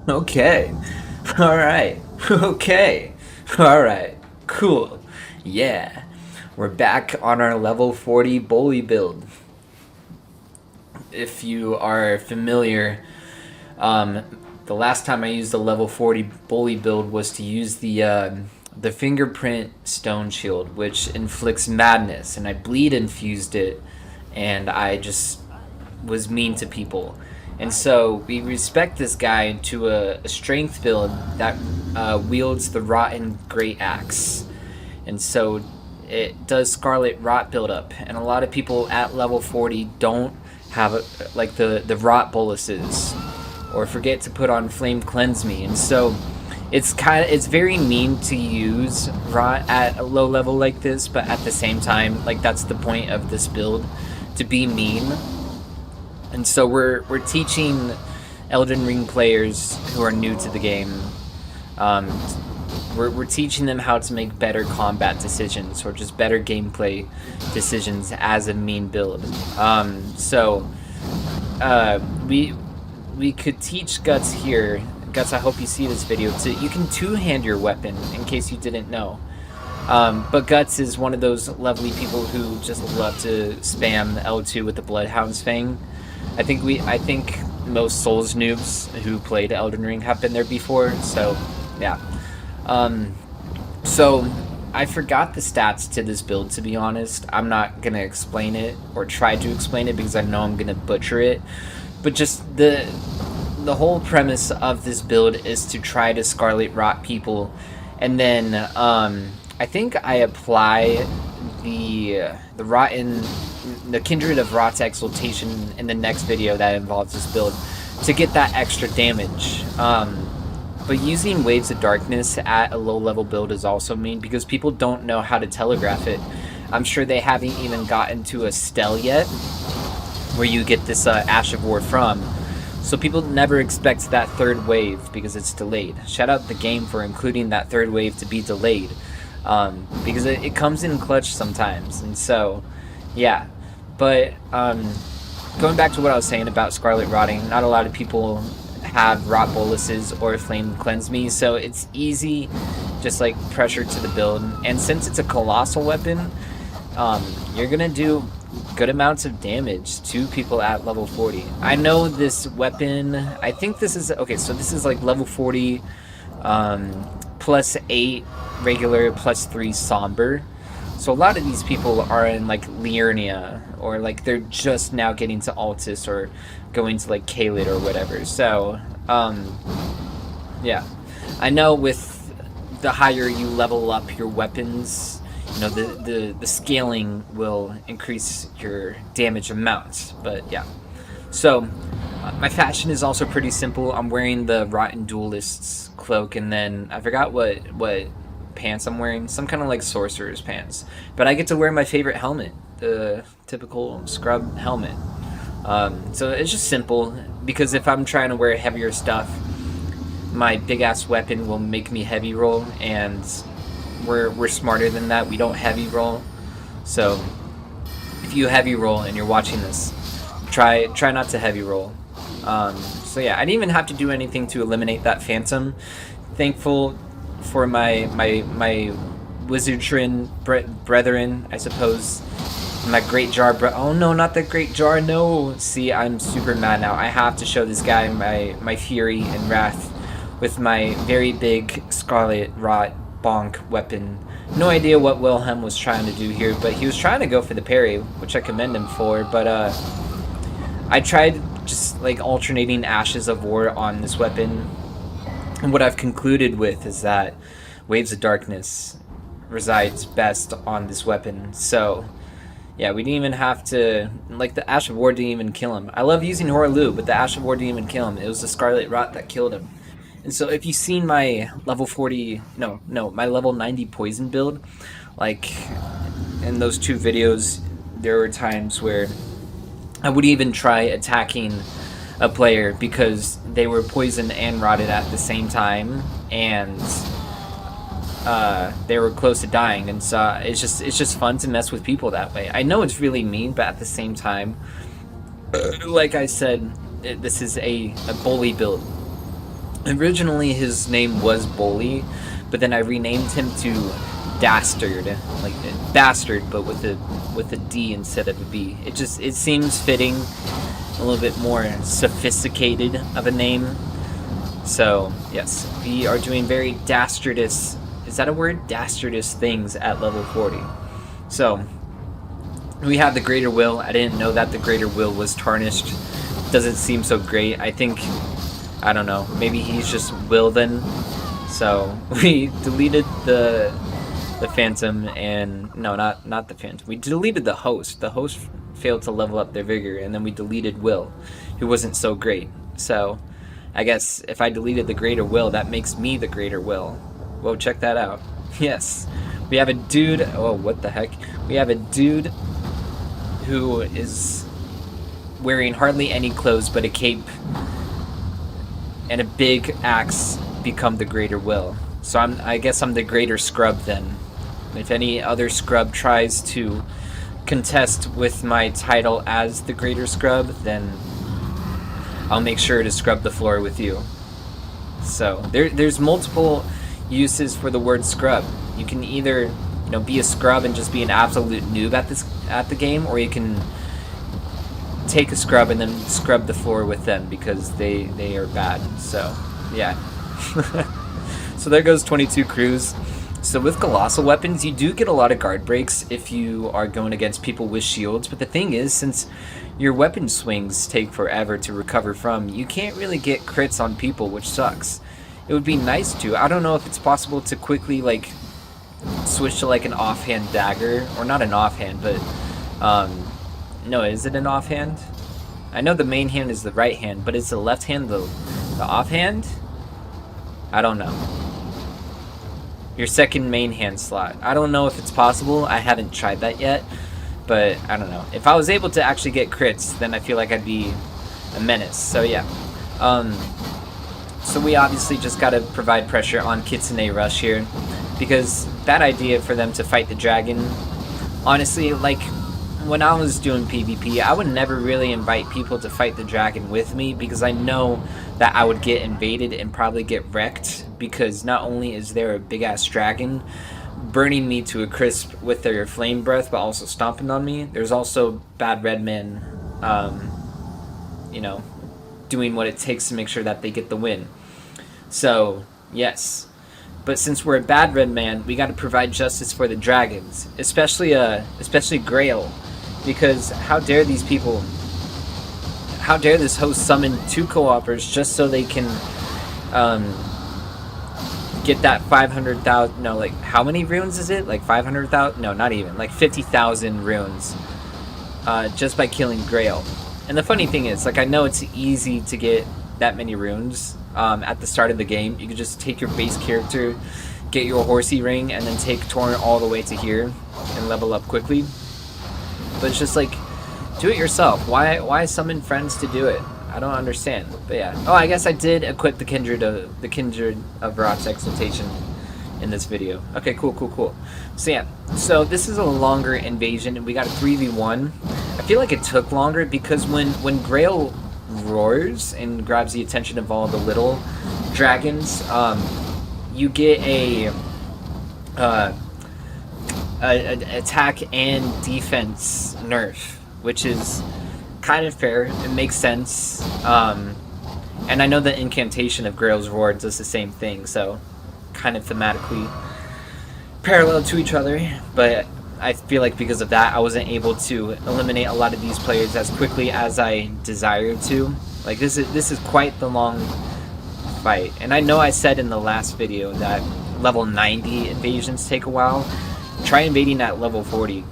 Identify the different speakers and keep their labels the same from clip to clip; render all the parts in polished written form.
Speaker 1: Okay. Alright. Okay. Alright. Cool. Yeah. We're back on our level 40 bully build. If you are familiar, um, the last time I used the level 40 bully build was to use the fingerprint stone shield, which inflicts madness, and I bleed infused it, and I just was mean to people. And so we respect this guy to a strength build that wields the Rotten Greataxe. And so it does Scarlet Rot buildup. And a lot of people at level 40 don't have like the Rot boluses, or forget to put on Flame Cleanse Me. And so it's very mean to use Rot at a low level like this, but at the same time, like, that's the point of this build, to be mean. And so we're teaching Elden Ring players who are new to the game. We're teaching them how to make better combat decisions, or just better gameplay decisions as a mean build. We could teach Guts here. Guts, I hope you see this video. You can two-hand your weapon, in case you didn't know. But Guts is one of those lovely people who just love to spam L2 with the Bloodhound's Fang. I think most Souls noobs who played Elden Ring have been there before, so yeah. So I forgot the stats to this build, to be honest. I'm not gonna explain it or try to explain it because I know I'm gonna butcher it. But just the whole premise of this build is to try to Scarlet Rot people, and then I think I apply the Kindred of Rot's Exaltation in the next video that involves this build to get that extra damage. But using Waves of Darkness at a low level build is also mean because people don't know how to telegraph it. I'm sure they haven't even gotten to a Stell yet, where you get this Ash of War from. So people never expect that third wave because it's delayed. Shout out the game for including that third wave to be delayed. Because it comes in clutch sometimes. And so, yeah. But going back to what I was saying about Scarlet Rotting, not a lot of people have Rot Boluses or Flame Cleanse Me, so it's easy, just like pressure to the build. And since it's a colossal weapon, you're gonna do good amounts of damage to people at level 40. I know this weapon, I think this is, okay, so this is like level 40, plus 8 regular, plus 3 somber. So a lot of these people are in like Liurnia, or like they're just now getting to Altus or going to like Caelid or whatever. So yeah, I know with the higher you level up your weapons, you know, the scaling will increase your damage amounts. But yeah, so my fashion is also pretty simple. I'm wearing the Rotten Duelist's cloak, and then I forgot what pants I'm wearing, some kind of like sorcerer's pants, but I get to wear my favorite helmet, the typical scrub helmet. So it's just simple, because if I'm trying to wear heavier stuff, my big ass weapon will make me heavy roll, and we're smarter than that. We don't heavy roll. So if you heavy roll and you're watching this, try not to heavy roll. So yeah, I didn't even have to do anything to eliminate that phantom. Thankful for my wizardrin brethren, I suppose. My great jar oh no, not the great jar, no. See, I'm super mad now. I have to show this guy my fury and wrath with my very big Scarlet Rot bonk weapon. No idea what Wilhelm was trying to do here, but he was trying to go for the parry, which I commend him for. But I tried just like alternating Ashes of War on this weapon, and what I've concluded with is that Waves of Darkness resides best on this weapon. So yeah, we didn't even have to, like, the Ash of War didn't even kill him. I love using Horaloo, but the Ash of War didn't even kill him. It was the Scarlet Rot that killed him. And so if you've seen my level 40, no, my level 90 poison build, like in those two videos, there were times where I would even try attacking a player because they were poisoned and rotted at the same time, and they were close to dying. And so it's just fun to mess with people that way. I know it's really mean, but at the same time, like I said, this is a bully build. Originally his name was Bully, but then I renamed him to Dastard, like bastard, but with a D instead of a B. It seems fitting, a little bit more sophisticated of a name. So yes, we are doing very dastardous. Is that a word? Dastardous things at level 40. So we have the Greater Will. I didn't know that the Greater Will was tarnished. Doesn't seem so great. I think, I don't know, maybe he's just Will then. So we deleted the Phantom, and no, not the Phantom. We deleted the host. The host failed to level up their Vigor, and then we deleted Will, who wasn't so great. So I guess if I deleted the Greater Will, that makes me the Greater Will. Whoa, check that out. Yes. We have a dude, oh, what the heck? We have a dude who is wearing hardly any clothes but a cape and a big axe become the Greater Will. So I guess I'm the Greater Scrub then. If any other scrub tries to contest with my title as the Greater Scrub, then I'll make sure to scrub the floor with you. So there's multiple uses for the word scrub. You can either, you know, be a scrub and just be an absolute noob at the game, or you can take a scrub and then scrub the floor with them because they are bad. So yeah. So there goes 22 crews. So with colossal weapons, you do get a lot of guard breaks if you are going against people with shields, but the thing is, since your weapon swings take forever to recover from, you can't really get crits on people, which sucks. It would be nice to. I don't know if it's possible to quickly like switch to like an offhand dagger, or not an offhand, but no, is it an offhand? I know the main hand is the right hand, but is the left hand the offhand? I don't know. Your second main hand slot. I don't know if it's possible. I haven't tried that yet, but I don't know. If I was able to actually get crits, then I feel like I'd be a menace. So yeah. So we obviously just gotta provide pressure on Kitsune Rush here, because bad idea for them to fight the dragon. Honestly, like, when I was doing PvP, I would never really invite people to fight the dragon with me, because I know that I would get invaded and probably get wrecked, because not only is there a big ass dragon burning me to a crisp with their flame breath, but also stomping on me, there's also bad red men, you know, doing what it takes to make sure that they get the win. So yes, but since we're a bad red man, we got to provide justice for the dragons, especially Grail, because how dare these people, how dare this host summon 2 co-opers just so they can get that 500,000, no, like, how many runes is it? Like 500,000? No, not even, like 50,000 runes, just by killing Grail. And the funny thing is, like, I know it's easy to get that many runes at the start of the game. You can just take your base character, get your horsey ring, and then take Torrent all the way to here and level up quickly. But it's just like, do it yourself. Why summon friends to do it? I don't understand. But yeah. Oh, I guess I did equip the Kindred of Rot's Exaltation in this video. Okay, cool. So yeah, so this is a longer invasion, and we got a 3v1. I feel like it took longer because when Grail roars and grabs the attention of all the little dragons, you get a attack and defense nerf, which is kind of fair. It makes sense. And I know the incantation of Grail's Roar does the same thing, so kind of thematically parallel to each other, but I feel like because of that, I wasn't able to eliminate a lot of these players as quickly as I desired to. Like, this is quite the long fight, and I know I said in the last video that level 90 invasions take a while. Try invading at level 40.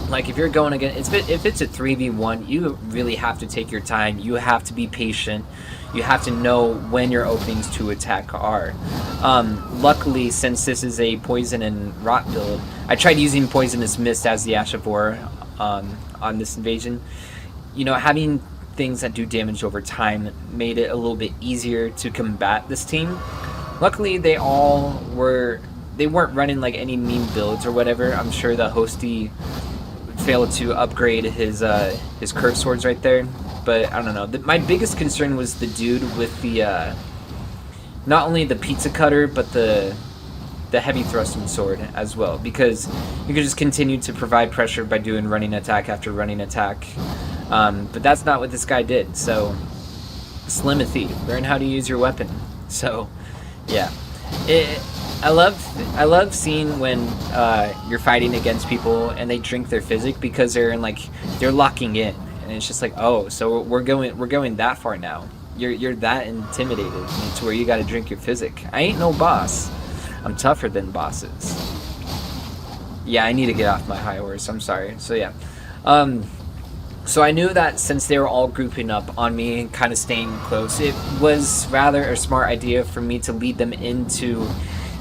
Speaker 1: Like, if you're going against, if it's a 3v1, you really have to take your time. You have to be patient. You have to know when your openings to attack are. Luckily, since this is a poison and rot build, I tried using Poisonous Mist as the Ash of War on this invasion. You know, having things that do damage over time made it a little bit easier to combat this team. Luckily, they weren't running like any meme builds or whatever. I'm sure the hosty failed to upgrade his curve swords right there, but I don't know. My biggest concern was the dude with the not only the pizza cutter, but the heavy thrusting sword as well, because you can just continue to provide pressure by doing running attack after running attack. But that's not what this guy did. So, Slimothy, learn how to use your weapon. So, yeah, I love seeing when you're fighting against people and they drink their physic, because they're locking in, and it's just like, oh, so we're going that far now. You're that intimidated to where you got to drink your physic. I ain't no boss. I'm tougher than bosses. Yeah, I need to get off my high horse. I'm sorry. So yeah. So I knew that since they were all grouping up on me and kind of staying close, it was rather a smart idea for me to lead them into,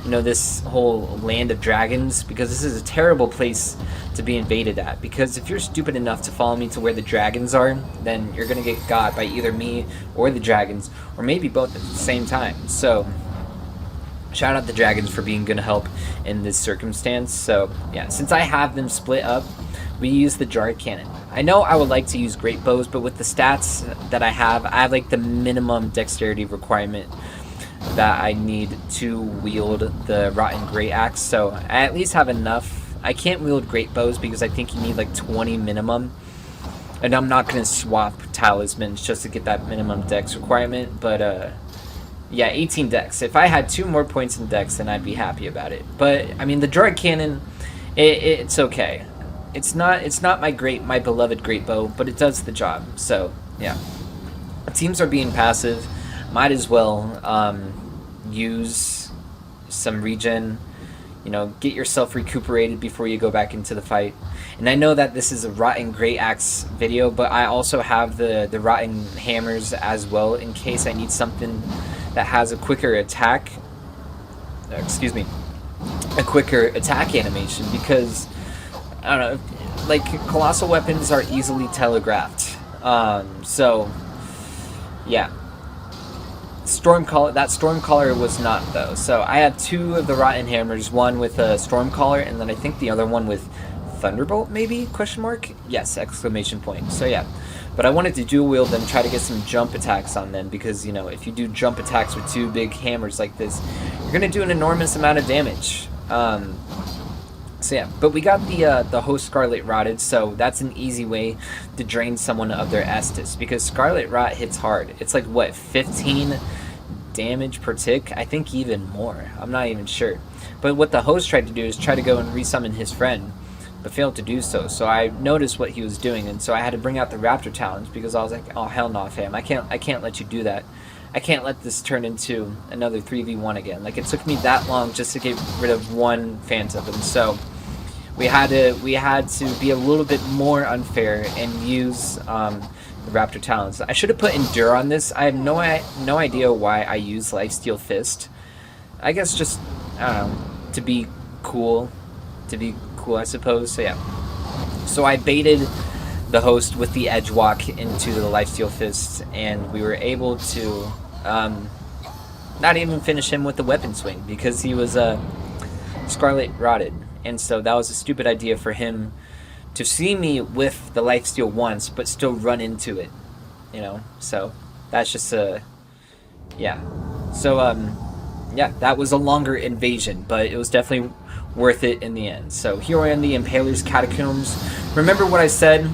Speaker 1: this whole land of dragons, because this is a terrible place to be invaded at. Because if you're stupid enough to follow me to where the dragons are, then you're going to get got by either me or the dragons, or maybe both at the same time. So shout out the dragons for being good help in this circumstance. So yeah, since I have them split up, we use the jar cannon. I know I would like to use great bows, but with the stats that I have like the minimum dexterity requirement that I need to wield the Rotten Greataxe. So I at least have enough. I can't wield great bows because I think you need like 20 minimum, and I'm not going to swap talismans just to get that minimum dex requirement. But yeah, 18 dex. If I had 2 more points in dex, then I'd be happy about it. But I mean, the Jar Cannon, it's okay. It's not my beloved great bow, but it does the job. So yeah, teams are being passive. Might as well use some regen. Get yourself recuperated before you go back into the fight. And I know that this is a Rotten Greataxe video, but I also have the Rotten Hammers as well, in case I need something that has a quicker attack. Excuse me, a quicker attack animation, because I don't know, like colossal weapons are easily telegraphed. So yeah, that Stormcaller was not, though. So I have 2 of the Rotten Hammers, one with a Stormcaller, and then I think the other one with Thunderbolt, maybe? Question mark? Yes! Exclamation point. So yeah, but I wanted to dual wield them, try to get some jump attacks on them, because if you do jump attacks with 2 big hammers like this, you're gonna do an enormous amount of damage. So yeah, but we got the host Scarlet Rotted, so that's an easy way to drain someone of their Estus, because Scarlet Rot hits hard. It's like, what, 15 damage per tick? I think even more. I'm not even sure. But what the host tried to do is try to go and resummon his friend, but failed to do so. So I noticed what he was doing, and so I had to bring out the Raptor Talons, because I was like, oh hell no, fam, I can't let you do that. I can't let this turn into another 3v1 again. Like, it took me that long just to get rid of one Phantom, and so we had to be a little bit more unfair and use the Raptor Talons. I should have put Endure on this. I have no idea why I use Lifesteal Fist. I guess just, I don't know, to be cool, I suppose. So yeah, so I baited the host with the edge walk into the Lifesteal Fist, and we were able to not even finish him with the weapon swing, because he was Scarlet Rotted. And so that was a stupid idea for him to see me with the lifesteal once, but still run into it, So that's just yeah. So yeah, that was a longer invasion, but it was definitely worth it in the end. So here I am, the Impaler's Catacombs. Remember what I said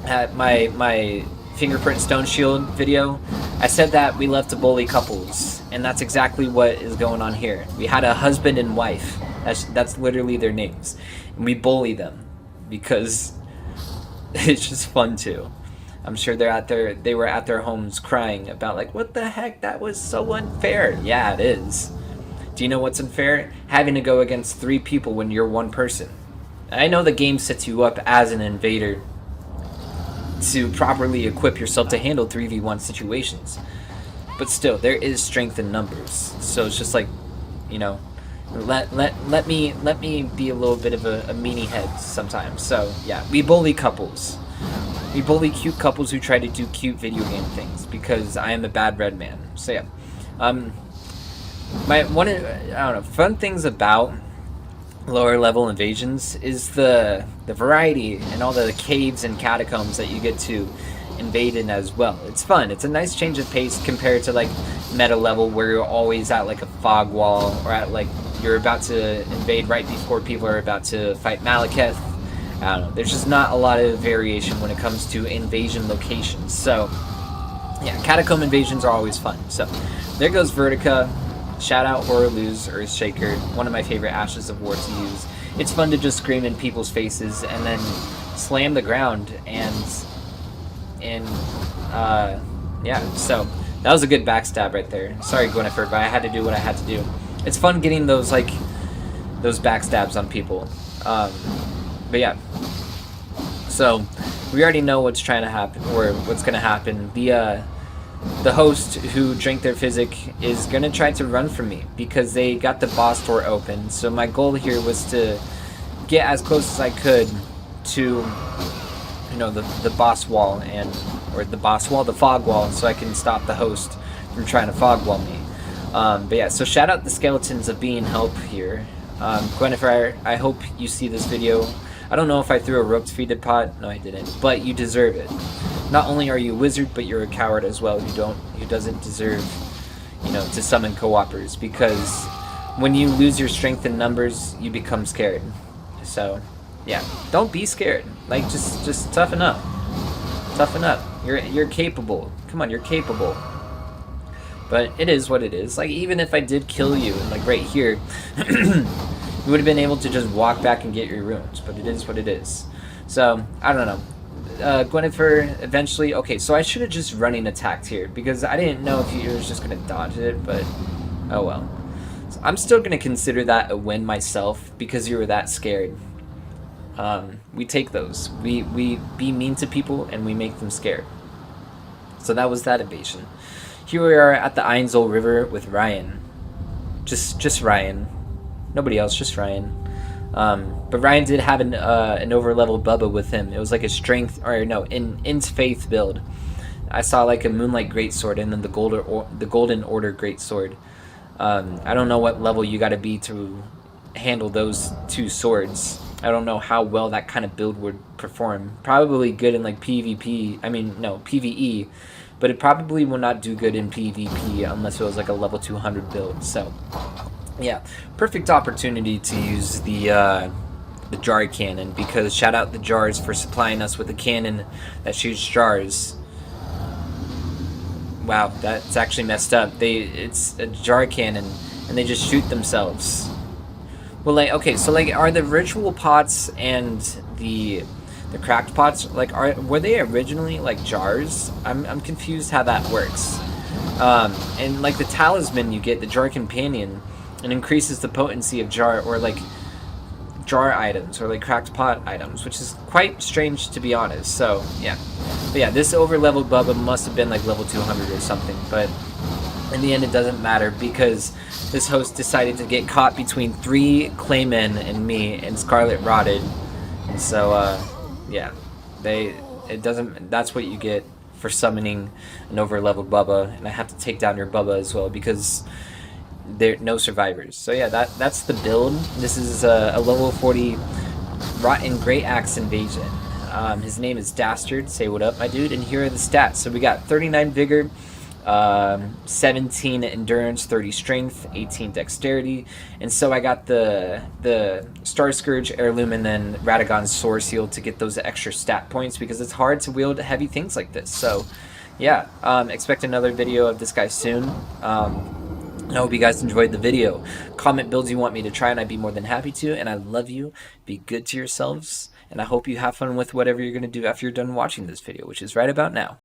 Speaker 1: at my fingerprint stone shield video? I said that we love to bully couples, and that's exactly what is going on here. We had a husband and wife. That's literally their names. And we bully them because it's just fun to. I'm sure they were at their homes crying about, like, what the heck, that was so unfair. Yeah, it is. Do you know what's unfair? Having to go against 3 people when you're 1 person. I know the game sets you up as an invader to properly equip yourself to handle 3v1 situations, but still, there is strength in numbers. So it's just like, let me be a little bit of a meanie head sometimes. So yeah, we bully couples. We bully cute couples who try to do cute video game things, because I am a bad red man. So yeah, I don't know, fun things about lower level invasions is the variety and all the caves and catacombs that you get to invading as well. It's fun. It's a nice change of pace compared to like meta level where you're always at like a fog wall, or at like you're about to invade right before people are about to fight Malekith. I don't know. There's just not a lot of variation when it comes to invasion locations. So yeah, Catacomb invasions are always fun. So there goes Vertica. Shout out or lose Earthshaker, one of my favorite Ashes of War to use. It's fun to just scream in people's faces and then slam the ground, and yeah, so that was a good backstab right there. Sorry, Gwynnifer, but I had to do what I had to do. It's fun getting those like those backstabs on people. But yeah, so we already know what's trying to happen, or what's going to happen. The host who drank their physic is going to try to run from me because they got the boss door open. So my goal here was to get as close as I could to, you know, the boss wall, the fog wall, so I can stop the host from trying to fog wall me. But yeah, so shout out the skeletons of being help here. Gwynnifer, I hope you see this video. I don't know if I threw a rope defeated pot. No, I didn't. But you deserve it. Not only are you a wizard, but you're a coward as well. You doesn't deserve, you know, to summon co-opers, because when you lose your strength in numbers, you become scared. So, yeah, don't be scared. Like, just toughen up. Toughen up. You're capable. Come on, you're capable. But it is what it is. Like, even if I did kill you, like right here, you would have been able to just walk back and get your runes. But it is what it is. So, I don't know. Gwynnifer eventually... Okay, so I should have just running attacked here, because I didn't know if you was just going to dodge it, but... Oh well. So I'm still going to consider that a win myself, because you were that scared. We take those. We be mean to people, and we make them scared. So that was that evasion. Here we are at the Ainzel River with Ryan. Just Ryan. Nobody else, just Ryan. But Ryan did have an overleveled Bubba with him. It was like a strength, or no, in faith build. I saw like a Moonlight Greatsword and then the Golden Order Greatsword. I don't know what level you got to be to handle those two swords. I don't know how well that kind of build would perform. Probably good in like PvP. I mean, no, PvE. But it probably will not do good in PvP unless it was like a level 200 build. So yeah, perfect opportunity to use the jar cannon, because shout out the jars for supplying us with a cannon that shoots jars. Wow, that's actually messed up. It's a jar cannon and they just shoot themselves. Well, like, okay, so like, are the ritual pots and the cracked pots, like, were they originally like jars? I'm confused how that works. And like the talisman you get, the jar companion, it increases the potency of jar, or like jar items, or like cracked pot items, which is quite strange to be honest. So yeah, but yeah, this overleveled Bubba must have been like level 200 or something, but in the end it doesn't matter, because this host decided to get caught between 3 Claymen and me and Scarlet Rotted, and so yeah, that's what you get for summoning an overleveled Bubba, and I have to take down your Bubba as well, because there are no survivors. So yeah, that's the build. This is a level 40 Rotten Greataxe invasion. His name is Dastard. Say what up, my dude. And here are the stats. So we got 39 Vigor, 17 Endurance, 30 Strength, 18 Dexterity. And so I got the Star Scourge Heirloom and then Radagon's Sword Seal to get those extra stat points, because it's hard to wield heavy things like this. So yeah, expect another video of this guy soon. I hope you guys enjoyed the video. Comment builds you want me to try, and I'd be more than happy to. And I love you. Be good to yourselves. And I hope you have fun with whatever you're going to do after you're done watching this video, which is right about now.